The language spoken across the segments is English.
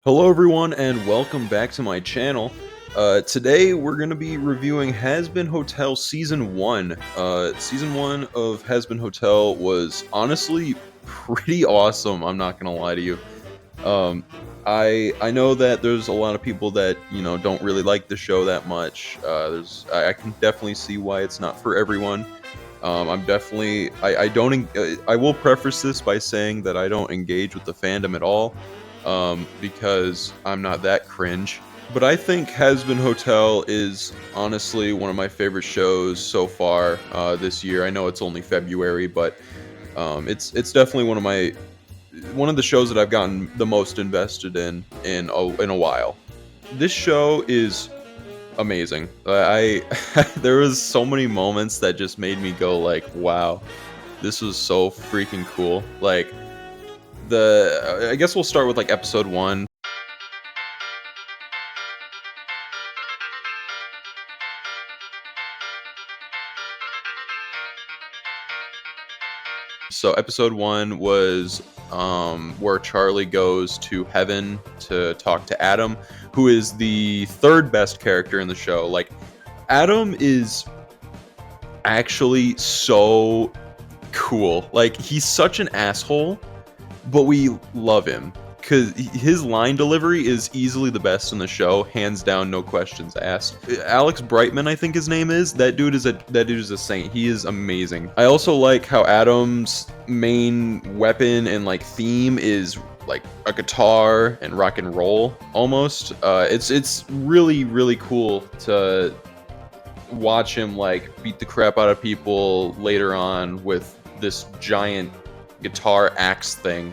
Hello everyone and welcome back to my channel. Today we're going to be reviewing Hazbin Hotel Season 1. Season 1 of Hazbin Hotel was honestly pretty awesome, I'm not going to lie to you. I know that there's a lot of people that, don't really like the show that much. I can definitely see why it's not for everyone. I will preface this by saying that I don't engage with the fandom at all. Because I'm not that cringe. But I think Hazbin Hotel is honestly one of my favorite shows so far this year. I know it's only February, but it's definitely one of the shows that I've gotten the most invested in a while. This show is amazing. There was so many moments that just made me go like, wow, this was so freaking cool. Like I guess we'll start with like episode 1. So episode 1 was where Charlie goes to heaven to talk to Adam, who is the third best character in the show. Like, Adam is actually so cool. Like, he's such an asshole, but we love him because his line delivery is easily the best in the show, hands down, no questions asked. Alex Brightman, I think his name is. That dude is a saint. He is amazing. I also like how Adam's main weapon and like theme is like a guitar and rock and roll almost. It's really cool to watch him like beat the crap out of people later on with this giant guitar axe thing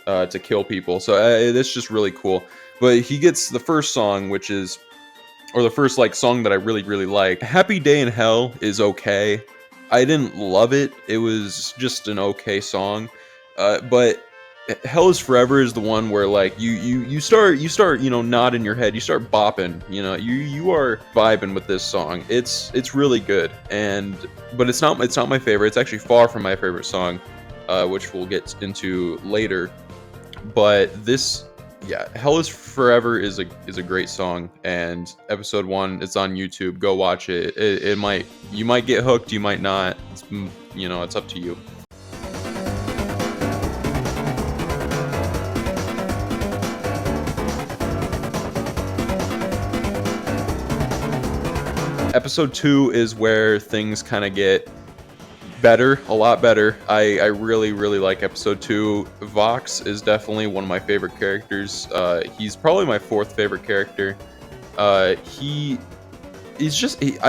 to kill people. So that's just really cool. But he gets the first song, the first like song that I really like. Happy Day in Hell is okay. I didn't love it. It was just an okay song. But Hell is Forever is the one where like you start nodding your head, you start bopping, you are vibing with this song. It's really good, but it's not my favorite. It's actually far from my favorite song, which we'll get into later. But Hell is Forever is a great song, and episode 1, it's on YouTube. Go watch it. You might get hooked, you might not. It's up to you. Episode 2 is where things kind of get better, a lot better. I really like episode 2. Vox is definitely one of my favorite characters. He's probably my 4th favorite character. I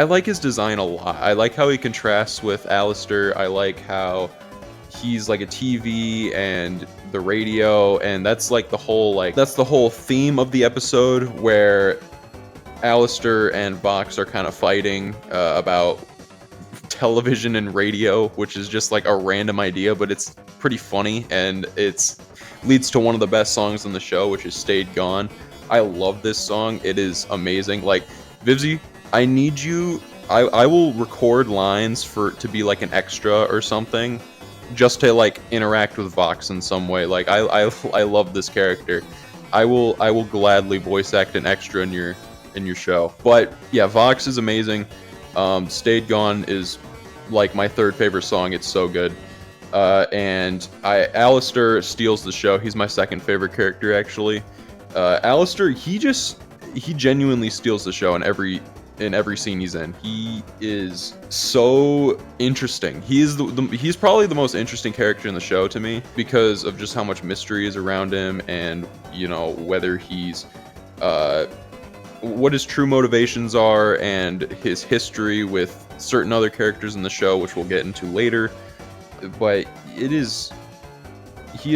like his design a lot. I like how he contrasts with Alastor. I like how he's like a TV and the radio, and that's the whole theme of the episode, where Alastor and Vox are kind of fighting about television and radio, which is just like a random idea, but it's pretty funny, and it leads to one of the best songs in the show, which is Stayed Gone. I love this song. It is amazing. Like, Vivzy, I need you. I will record lines to be like an extra or something, just to like interact with Vox in some way. Like, I love this character. I will gladly voice act an extra in your show. But yeah, Vox is amazing. Stayed Gone is like my 3rd favorite song. It's so good. And Alastor steals the show. He's my 2nd favorite character, actually. Alastor, he genuinely steals the show in every scene he's in. He is so interesting. He's probably the most interesting character in the show to me, because of just how much mystery is around him, and whether he's what his true motivations are, and his history with certain other characters in the show, which we'll get into later. But he is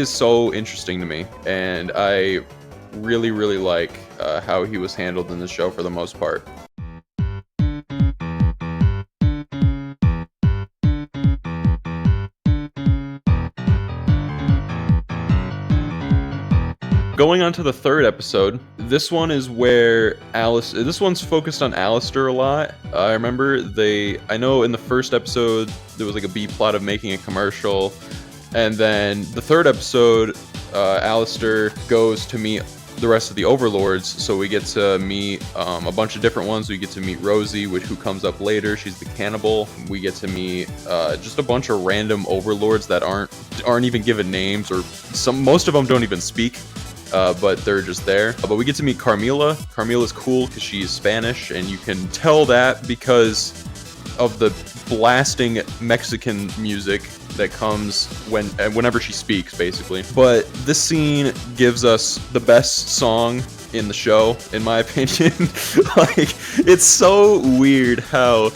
so interesting to me, and I really like how he was handled in the show for the most part. Going on to the 3rd episode, this one is where this one's focused on Alastor a lot. I know in the 1st episode, there was like a B plot of making a commercial, and then the 3rd episode, Alastor goes to meet the rest of the Overlords. So we get to meet a bunch of different ones. We get to meet Rosie, who comes up later. She's the cannibal. We get to meet just a bunch of random Overlords that aren't even given names, or most of them don't even speak. But they're just there. But we get to meet Carmilla. Carmilla's cool because she's Spanish, and you can tell that because of the blasting Mexican music that comes whenever she speaks, basically. But this scene gives us the best song in the show, in my opinion. Like, it's so weird how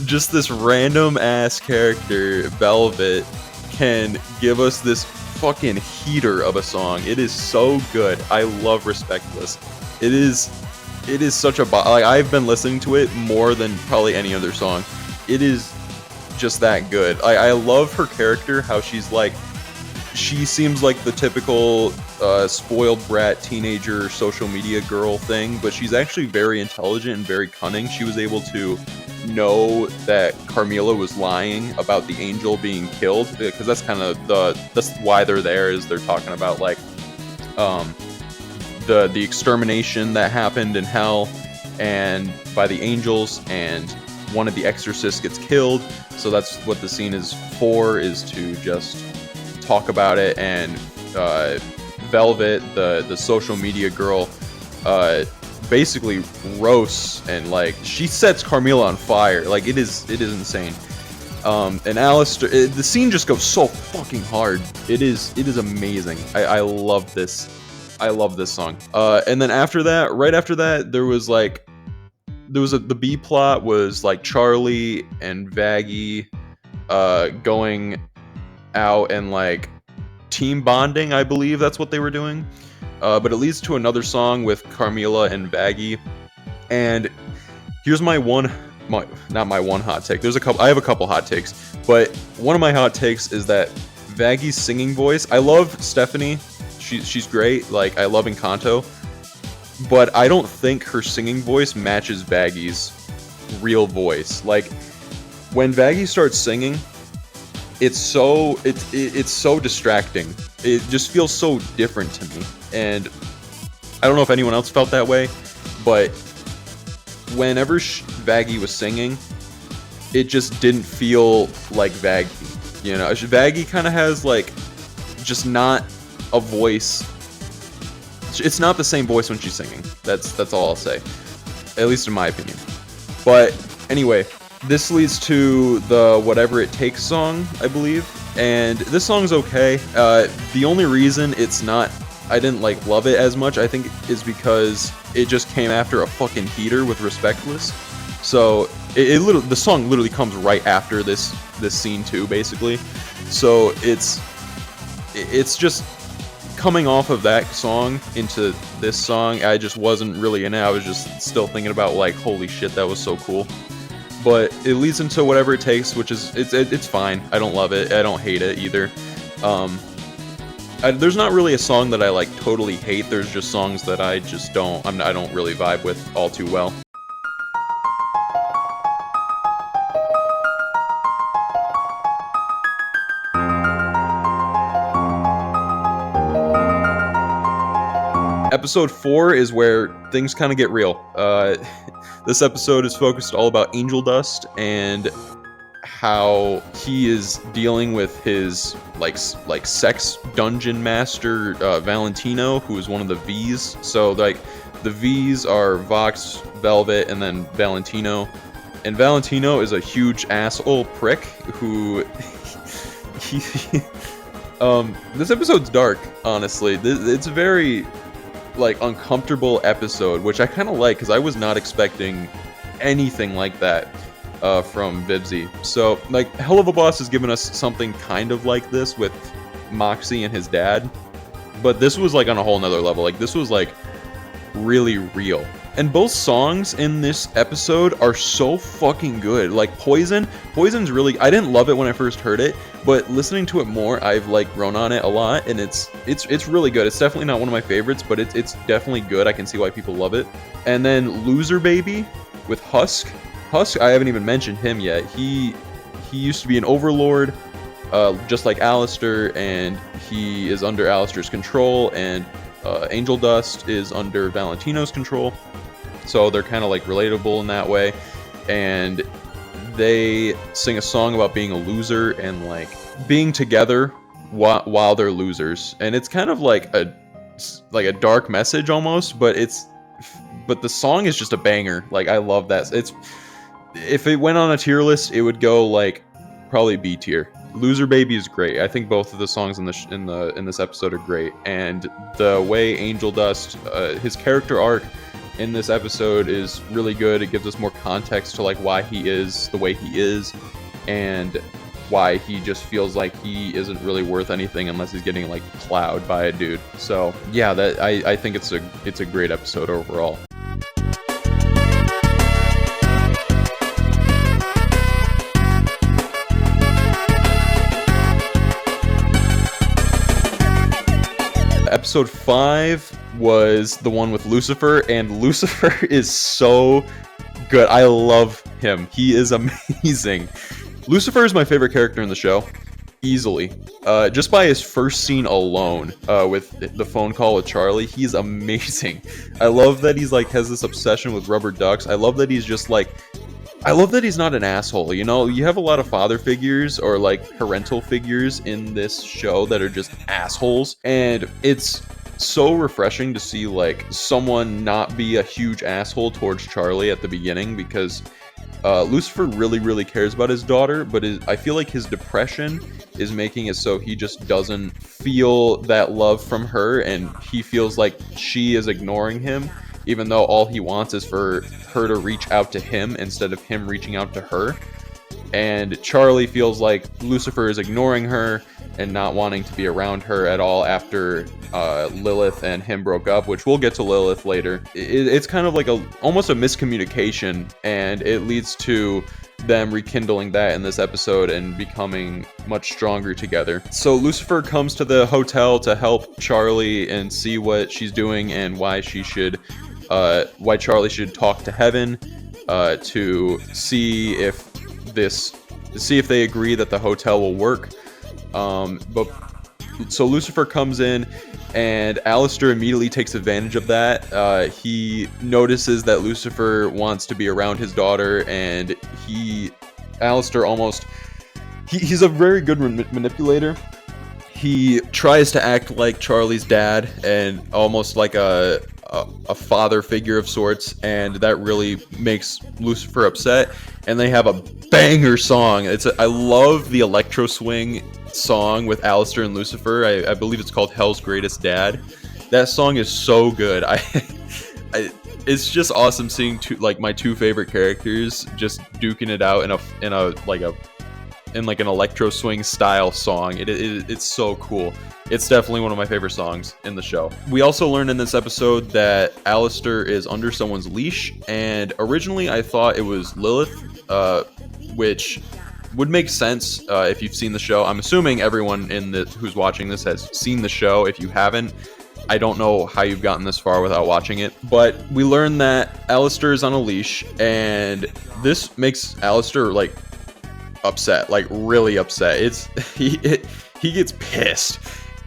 just this random ass character, Velvet, can give us this fucking heater of a song. It is so good. I love Respectless. It is such a like, I've been listening to it more than probably any other song. It is just that good. I love her character, how she's like, she seems like the typical spoiled brat teenager social media girl thing, but she's actually very intelligent and very cunning. She was able to know that Carmilla was lying about the angel being killed, because that's kind of that's why they're there, is they're talking about like the extermination that happened in hell and by the angels, and one of the exorcists gets killed. So that's what the scene is for, is to just talk about it. And Velvet, the social media girl, basically roasts and like she sets Carmilla on fire. Like it is insane. And Alastor, the scene just goes so fucking hard. It is amazing. I love this. I love this song. And then after that, right after that, the B plot was like Charlie and Vaggie going out and like team bonding. I believe that's what they were doing. But it leads to another song with Carmilla and Vaggie. And here's not my one hot take. I have a couple hot takes, but one of my hot takes is that Vaggie's singing voice. I love Stephanie. She's great. Like, I love Encanto. But I don't think her singing voice matches Vaggie's real voice. Like, when Vaggie starts singing, it's so distracting. It just feels so different to me. And I don't know if anyone else felt that way, but whenever Vaggie was singing, it just didn't feel like Vaggie. You know, Vaggie kind of has like just not a voice. It's not the same voice when she's singing. That's all I'll say, at least in my opinion. But anyway, this leads to the Whatever It Takes song, I believe, and this song's okay. The only reason I didn't like love it as much, I think, is because it just came after a fucking heater with Respectless. So the song literally comes right after this scene too, basically. So it's just coming off of that song into this song, I just wasn't really in it. I was just still thinking about like, holy shit, that was so cool. But it leads into Whatever It Takes, which is it's fine. I don't love it. I don't hate it either. There's not really a song that I like totally hate. There's just songs that I just don't really vibe with all too well. Episode 4 is where things kind of get real. This episode is focused all about Angel Dust and how he is dealing with his like sex dungeon master, Valentino, who is one of the V's. So like the V's are Vox, Velvet, and then Valentino. And Valentino is a huge asshole prick who this episode's dark, honestly. It's a very like uncomfortable episode, which I kind of like because I was not expecting anything like that from Vibsy. So like Hell of a Boss has given us something kind of like this with Moxie and his dad, but this was like on a whole nother level. Like this was like really real. And both songs in this episode are so fucking good. Like Poison's really, I didn't love it when I first heard it, but listening to it more, I've like grown on it a lot, and it's really good. It's definitely not one of my favorites, but it's definitely good. I can see why people love it. And then Loser Baby with Husk, I haven't even mentioned him yet. He used to be an overlord, just like Alastor, and he is under Alastor's control, and Angel Dust is under Valentino's control, so they're kind of like relatable in that way. And they sing a song about being a loser and like being together while they're losers, and it's kind of like a dark message almost, but the song is just a banger. Like, I love that. If it went on a tier list, it would go like probably B tier. Loser Baby is great. I think both of the songs in this episode are great, and the way Angel Dust, his character arc in this episode is really good. It gives us more context to like why he is the way he is, and why he just feels like he isn't really worth anything unless he's getting like plowed by a dude. So yeah, that I think it's a great episode overall. Episode 5 was the one with Lucifer, and Lucifer is so good. I love him. He is amazing. Lucifer is my favorite character in the show, easily. Just by his first scene alone, with the phone call with Charlie, he's amazing. I love that he's like has this obsession with rubber ducks. I love that he's just like, I love that he's not an asshole. You know, you have a lot of father figures or like parental figures in this show that are just assholes, and it's so refreshing to see like someone not be a huge asshole towards Charlie at the beginning, because Lucifer really cares about his daughter, but I feel like his depression is making it so he just doesn't feel that love from her, and he feels like she is ignoring him, even though all he wants is for her to reach out to him instead of him reaching out to her. And Charlie feels like Lucifer is ignoring her and not wanting to be around her at all after Lilith and him broke up, which we'll get to Lilith later. It's kind of like almost a miscommunication, and it leads to them rekindling that in this episode and becoming much stronger together. So Lucifer comes to the hotel to help Charlie and see what she's doing and why Charlie should talk to heaven to see if they agree that the hotel will work. So Lucifer comes in, and Alastor immediately takes advantage of that. He notices that Lucifer wants to be around his daughter, and Alastor he's a very good manipulator. He tries to act like Charlie's dad and almost like a father figure of sorts, and that really makes Lucifer upset. And they have a banger song. I love the electro swing song with Alastor and Lucifer. I believe it's called Hell's Greatest Dad. That song is so good. It's just awesome seeing my two favorite characters just duking it out in an electro swing style song. It's so cool. It's definitely one of my favorite songs in the show. We also learned in this episode that Alastor is under someone's leash, and originally I thought it was Lilith, which would make sense if you've seen the show. I'm assuming everyone who's watching this has seen the show. If you haven't, I don't know how you've gotten this far without watching it. But we learn that Alastor is on a leash, and this makes Alastor like upset, like really upset. He gets pissed,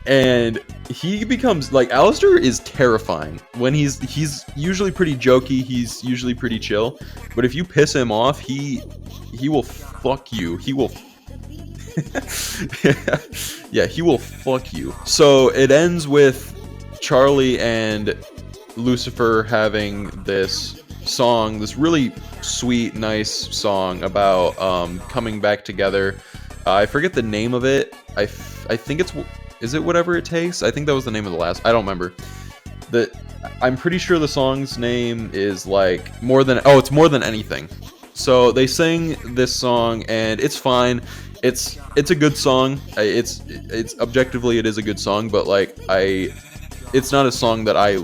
and he becomes like, Alastor is terrifying. When he's usually pretty jokey, he's usually pretty chill, but if you piss him off, he will fuck you. He will yeah, he will fuck you. So it ends with Charlie and Lucifer having this song, this really sweet, nice song about coming back together. I forget the name of it. I think is it Whatever It Takes? I think that was the name of the last. I don't remember. I'm pretty sure the song's name is like it's More Than Anything. So they sing this song, and it's fine. It's a good song. It's objectively it is a good song, but it's not a song that I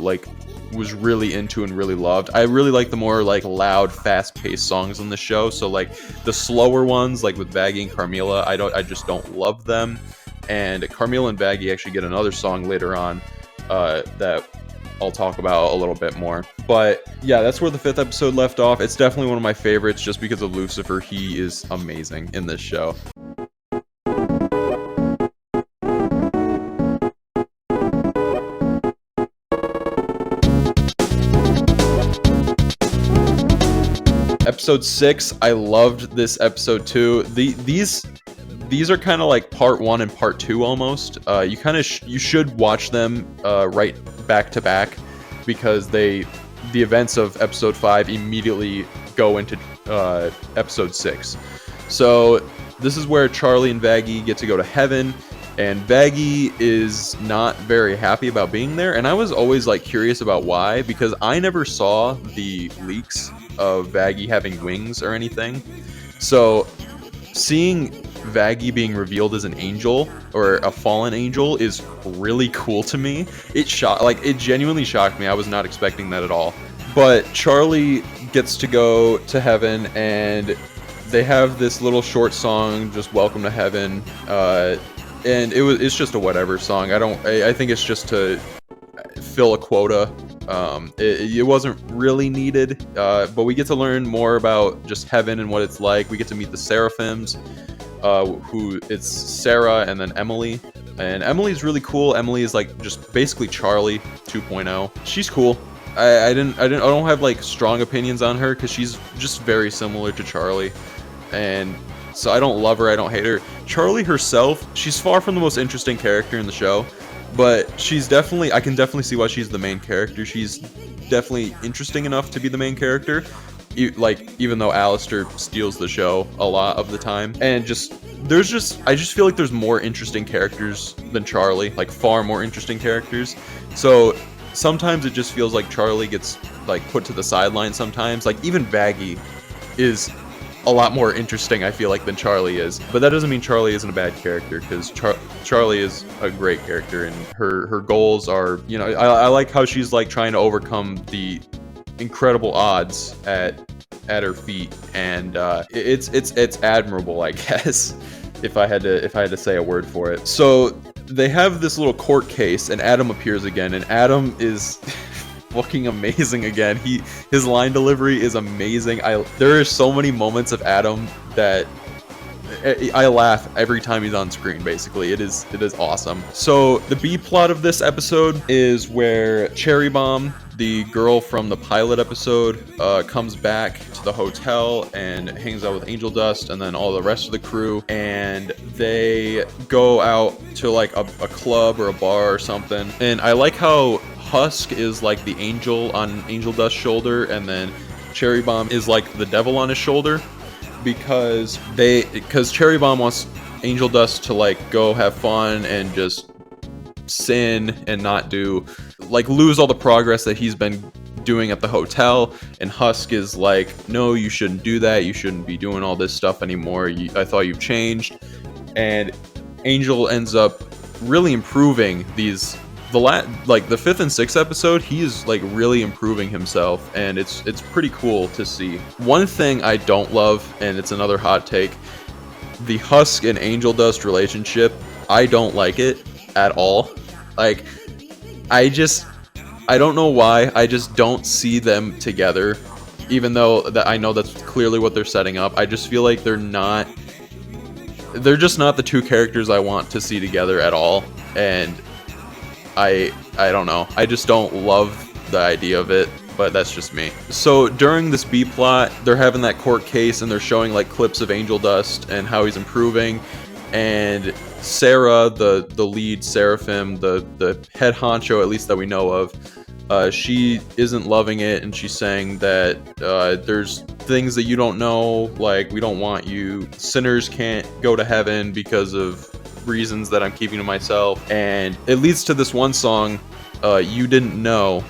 was really into and really loved. I really like the more loud, fast-paced songs on the show. So the slower ones, with Baggy and Carmilla, I just don't love them. And Carmilla and Baggy actually get another song later on that I'll talk about a little bit more. But yeah, that's where the 5th episode left off. It's definitely one of my favorites just because of Lucifer. He is amazing in this show. Episode 6, I loved this episode too. These are kind of like part 1 and part 2 almost. You should watch them right back to back, because the events of episode 5 immediately go into episode 6. So this is where Charlie and Vaggie get to go to heaven, and Vaggie is not very happy about being there. And I was always like curious about why, because I never saw the leaks of Vaggie having wings or anything. So seeing Vaggie being revealed as an angel, or a fallen angel, is really cool to me. It genuinely shocked me. I was not expecting that at all. But Charlie gets to go to heaven, and they have this little short song, just "Welcome to Heaven," and it's just a whatever song. I think it's just to fill a quota. It wasn't really needed, but we get to learn more about just heaven and what it's like. We get to meet the seraphims, who it's Sarah and then Emily. And Emily's really cool. Emily is like just basically Charlie 2.0. She's cool. I don't have like strong opinions on her, because she's just very similar to Charlie, and so I don't love her, I don't hate her. Charlie herself, she's far from the most interesting character in the show, but I can definitely see why she's the main character. She's definitely interesting enough to be the main character, even though Alastor steals the show a lot of the time. And I just feel like there's more interesting characters than Charlie, like far more interesting characters. So sometimes it just feels like Charlie gets like put to the sideline sometimes. Like even Vaggie is a lot more interesting, I feel like, than Charlie is. But that doesn't mean Charlie isn't a bad character, because Charlie is a great character, and her goals are, I like how she's like trying to overcome the incredible odds at her feet, and it's admirable, I guess, if I had to say a word for it. So they have this little court case, and Adam appears again, and Adam is fucking amazing again. His line delivery is amazing. There are so many moments of Adam that I laugh every time he's on screen. Basically, it is awesome. So the B plot of this episode is where Cherry Bomb, the girl from the pilot episode, comes back to the hotel and hangs out with Angel Dust and then all the rest of the crew, and they go out to like a club or a bar or something. And I like how Husk is like the angel on Angel Dust's shoulder, and then Cherry Bomb is like the devil on his shoulder, because Cherry Bomb wants Angel Dust to like go have fun and just sin and not lose all the progress that he's been doing at the hotel. And Husk is like, no, you shouldn't do that. You shouldn't be doing all this stuff anymore. I thought you've changed. And Angel ends up really improving the 5th and 6th episode. He is like really improving himself, and it's pretty cool to see. One thing I don't love, and it's another hot take, the Husk and Angel Dust relationship. I don't like it at all. Like, I don't know why. I just don't see them together, even though I know that's clearly what they're setting up. I just feel like they're just not the two characters I want to see together at all, and I don't know. I just don't love the idea of it, but that's just me. So during this B plot, they're having that court case, and they're showing like clips of Angel Dust and how he's improving. And Sarah, the lead seraphim, the head honcho, at least that we know of, she isn't loving it, and she's saying that there's things that you don't know, like we don't want you. Sinners can't go to heaven because of reasons that I'm keeping to myself. And it leads to this one song, You Didn't Know,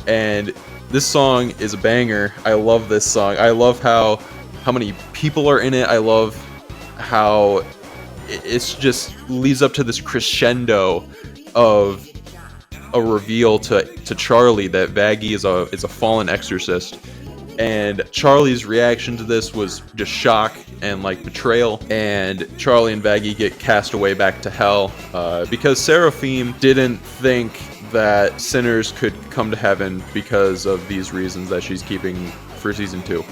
and this song is a banger. I love this song. I love how many people are in it. I love how it's just leads up to this crescendo of a reveal to Charlie that Vaggie is a fallen exorcist. And Charlie's reaction to this was just shock and like betrayal, and Charlie and Vaggie get cast away back to hell, because Seraphim didn't think that sinners could come to heaven because of these reasons that she's keeping for season 2.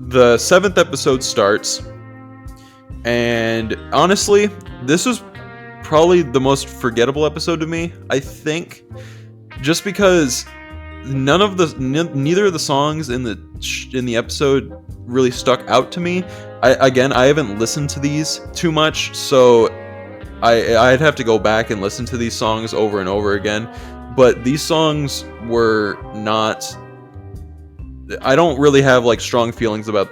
The 7th episode starts, And honestly, this was probably the most forgettable episode to me, I think, just because neither of the songs in the episode really stuck out to me. I haven't listened to these too much, so I'd have to go back and listen to these songs over and over again. But these songs were not. I don't really have like strong feelings about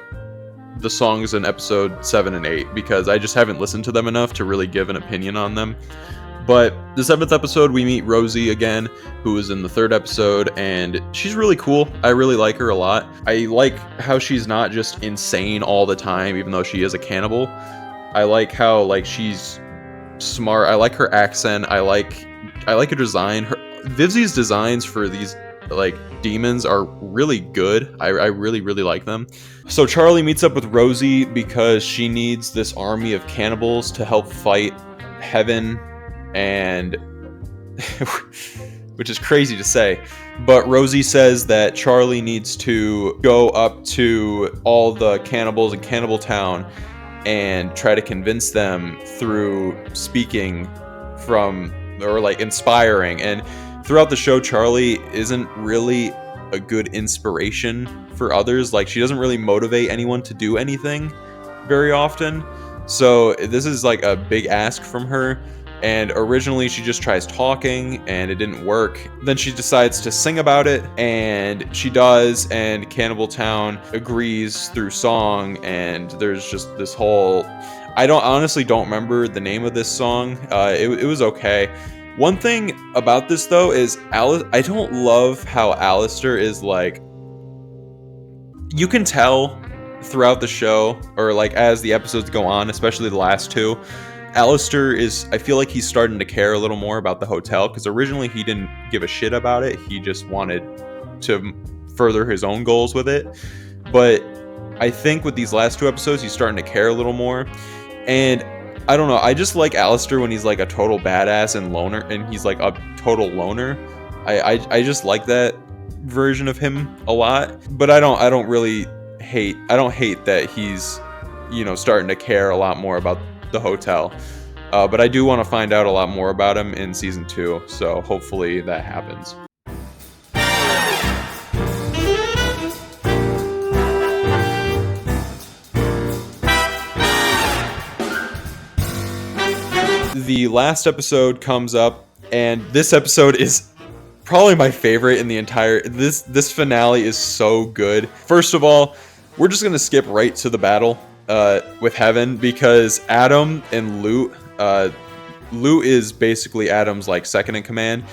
the songs in episode 7 and 8 because I just haven't listened to them enough to really give an opinion on them. But the 7th episode, we meet Rosie again, who was in the 3rd episode, and she's really cool. I really like her a lot. I like how she's not just insane all the time, even though she is a cannibal. I like how like she's smart. I like her accent. I like her design. Vivzi's designs for these like demons are really good. I really like them. So Charlie meets up with Rosie because she needs this army of cannibals to help fight Heaven, and which is crazy to say, but Rosie says that Charlie needs to go up to all the cannibals in Cannibal Town and try to convince them through speaking from, or like inspiring. And throughout the show, Charlie isn't really a good inspiration for others. Like, she doesn't really motivate anyone to do anything very often. So this is like a big ask from her. And originally she just tries talking and it didn't work. Then she decides to sing about it, and she does, and Cannibal Town agrees through song, and there's just this whole... I honestly don't remember the name of this song. It was okay. One thing about this though is I don't love how Alastor is like... You can tell throughout the show, or like as the episodes go on, especially the last two, Alastor is, I feel like he's starting to care a little more about the hotel, because originally he didn't give a shit about it. He just wanted to further his own goals with it. But I think with these last two episodes, he's starting to care a little more. And I don't know, I just like Alastor when he's like a total badass and loner, and he's like a total loner. I just like that version of him a lot. But I don't hate that he's, you know, starting to care a lot more about the hotel. But I do want to find out a lot more about him in season 2, so hopefully that happens. The last episode comes up, and this episode is probably my favorite in the entire... This finale is so good. First of all, we're just gonna skip right to the battle with Heaven, because Adam and Loot is basically Adam's like second in command,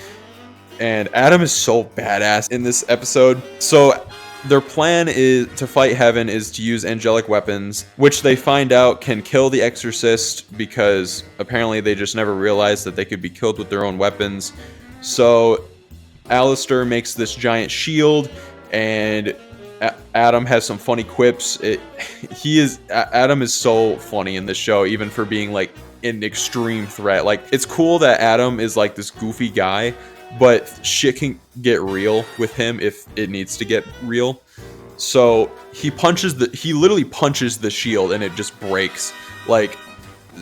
and Adam is so badass in this episode. So their plan is to fight Heaven is to use angelic weapons, which they find out can kill the Exorcist, because apparently they just never realized that they could be killed with their own weapons. So Alastor makes this giant shield, and Adam has some funny quips. Adam is so funny in this show, even for being like an extreme threat. Like, it's cool that Adam is like this goofy guy, but shit can get real with him if it needs to get real. So he literally punches the shield and it just breaks, like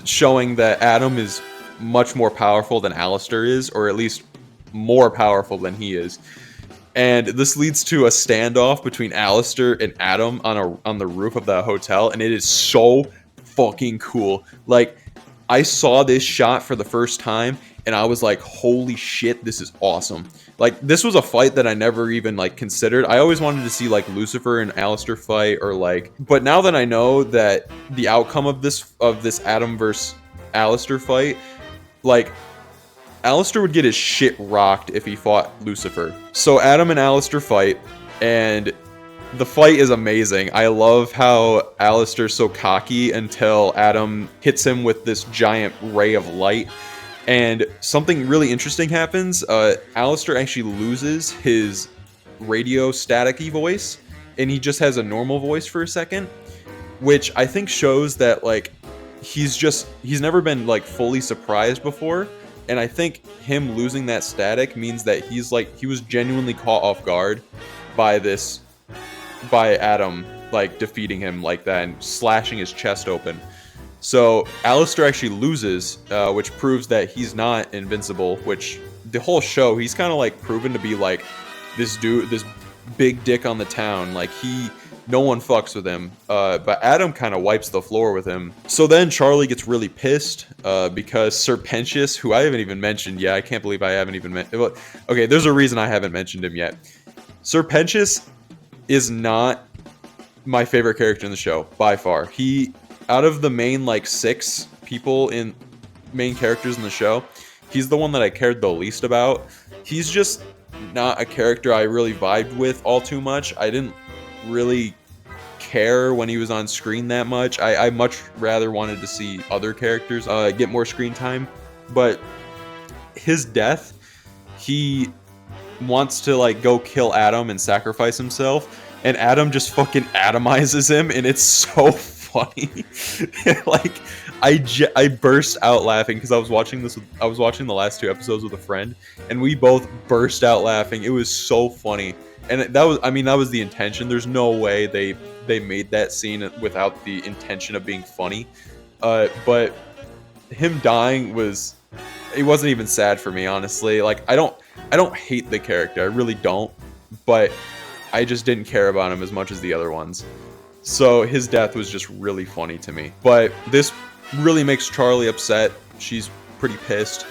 showing that Adam is much more powerful than Alastor is, or at least more powerful than he is. And this leads to a standoff between Alastor and Adam on the roof of the hotel, and it is so fucking cool. Like, I saw this shot for the first time, and I was like, holy shit, this is awesome. Like, this was a fight that I never even, like, considered. I always wanted to see, like, Lucifer and Alastor fight, or, like... But now that I know that the outcome of this Adam versus Alastor fight, like... Alastor would get his shit rocked if he fought Lucifer. So Adam and Alastor fight, and the fight is amazing. I love how Alastor's so cocky until Adam hits him with this giant ray of light. And something really interesting happens. Alastor actually loses his radio staticky voice, and he just has a normal voice for a second, which I think shows that, like, he's never been, like, fully surprised before. And I think him losing that static means that he was genuinely caught off guard by Adam, like, defeating him like that and slashing his chest open. So Alastor actually loses, which proves that he's not invincible. Which the whole show, he's kind of like proven to be like this dude, this big dick on the town. Like no one fucks with him. But Adam kind of wipes the floor with him. So then Charlie gets really pissed because Serpentius, who I haven't even mentioned yet, I can't believe I haven't even mentioned. Okay, there's a reason I haven't mentioned him yet. Serpentius is not my favorite character in the show by far. Out of the main like 6 people in main characters in the show, he's the one that I cared the least about. He's just not a character I really vibed with all too much. I didn't really care when he was on screen that much. I much rather wanted to see other characters get more screen time. But his death, he wants to like go kill Adam and sacrifice himself, and Adam just fucking atomizes him, and it's so funny. Like I burst out laughing because I was watching the last 2 episodes with a friend, and we both burst out laughing. It was so funny, and that was the intention. There's no way they made that scene without the intention of being funny. But him dying it wasn't even sad for me, honestly. Like I don't hate the character, I really don't, but I just didn't care about him as much as the other ones. So his death was just really funny to me. But this really makes Charlie upset. She's pretty pissed.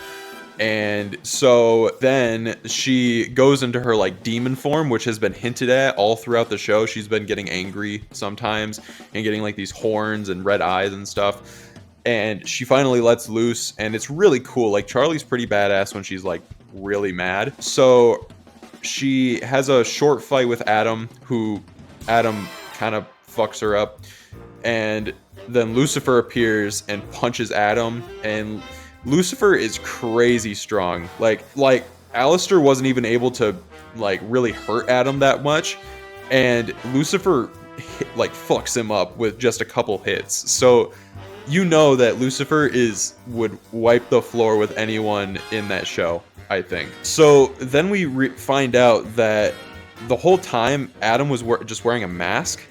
And so then she goes into her like demon form, which has been hinted at all throughout the show. She's been getting angry sometimes and getting like these horns and red eyes and stuff. And she finally lets loose, and it's really cool. Like Charlie's pretty badass when she's like really mad. So she has a short fight with Adam, who Adam kind of fucks her up, and then Lucifer appears and punches Adam, and Lucifer is crazy strong. Like Alastor wasn't even able to like really hurt Adam that much, and Lucifer like fucks him up with just a couple hits. So you know that Lucifer would wipe the floor with anyone in that show, I think. So then we find out that the whole time Adam was just wearing a mask,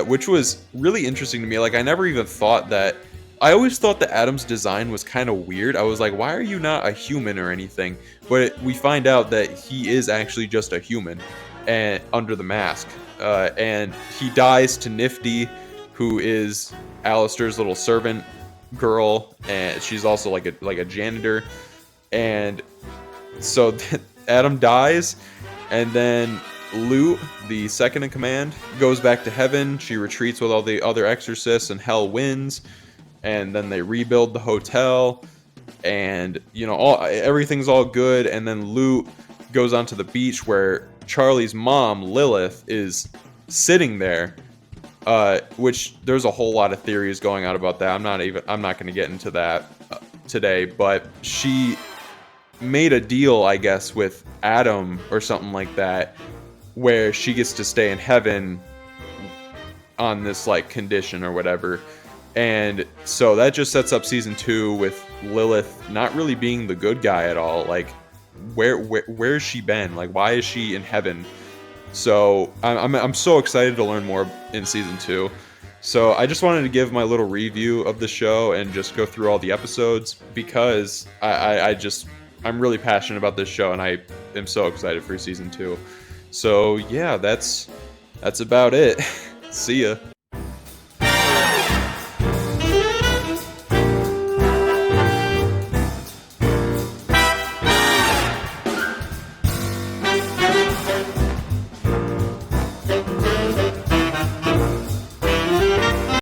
which was really interesting to me. Like I never even thought that. I always thought that Adam's design was kind of weird. I was like, why are you not a human or anything? But we find out that he is actually just a human, and under the mask, and he dies to Nifty, who is Alastor's little servant girl, and she's also like a janitor. And so Adam dies, and then Lute, the second in command, goes back to heaven. She retreats with all the other exorcists, and hell wins. And then they rebuild the hotel, and everything's all good. And then Lute goes onto the beach where Charlie's mom, Lilith, is sitting there. Which there's a whole lot of theories going on about that. I'm not going to get into that today, but she made a deal, I guess, with Adam or something like that, where she gets to stay in heaven on this like condition or whatever. And so that just sets up season 2 with Lilith not really being the good guy at all. Like where's she been? Like why is she in heaven? So I'm so excited to learn more in season 2. So I just wanted to give my little review of the show and just go through all the episodes, because I'm really passionate about this show, and I am so excited for season 2. So yeah, that's about it. See ya.